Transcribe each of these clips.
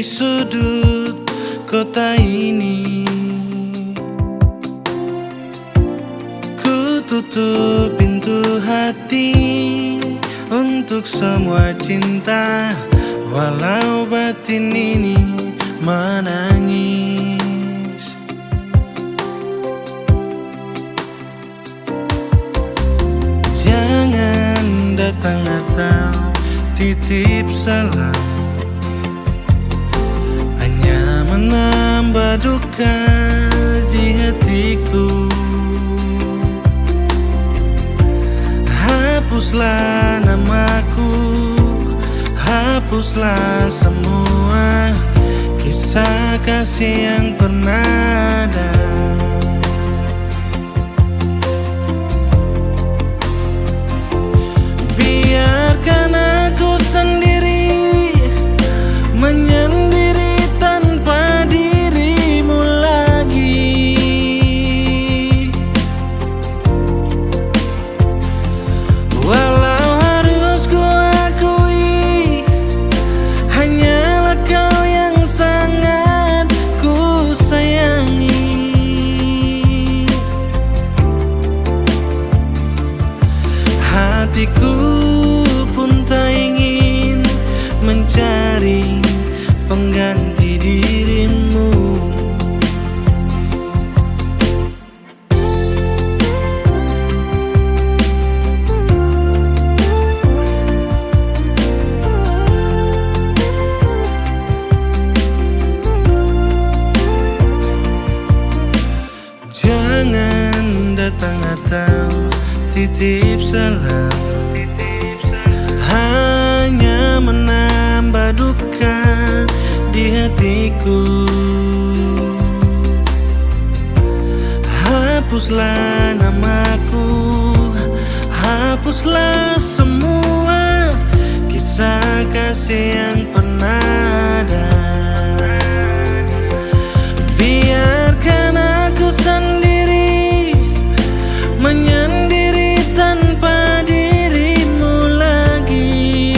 sudut kota ini. Ku tutup pintu hati untuk semua cinta, walau batin ini menangis. Jangan datang atau titip salam, hanya menambah duka di hatiku. Hapuslah namaku, hapuslah semua kisah kasih yang pernah ada. Biarkan aku sendiri menyendiri tanpa dirimu lagi. Walau harus ku akui, hanyalah kau yang sangat ku sayangi. Hatiku pun tak ingin mencari pengganti dirimu. Jangan datang atau titip salam, hanya menambah duka di hatiku. Hapuslah namaku, hapuslah semua kisah kasih yang pernah ada. Biarkan aku sendiri menyendiri tanpa dirimu lagi.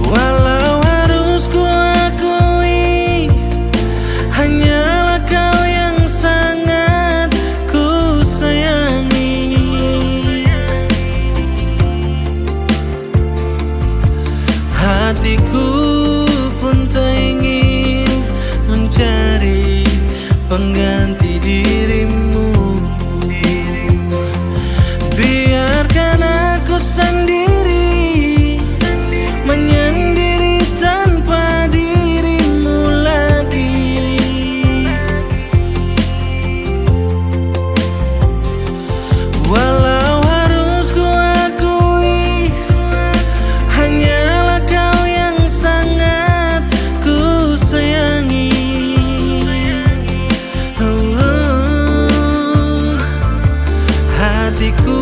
Walau harus ku akui, hanyalah kau yang sangat ku sayangi. Hatiku pun tak ingin mencari pengganti dirimu. Biarkan aku sendiri menyendiri tanpa dirimu lagi. Walau harus ku akui, hanyalah kau yang sangat ku sayangi. Hatiku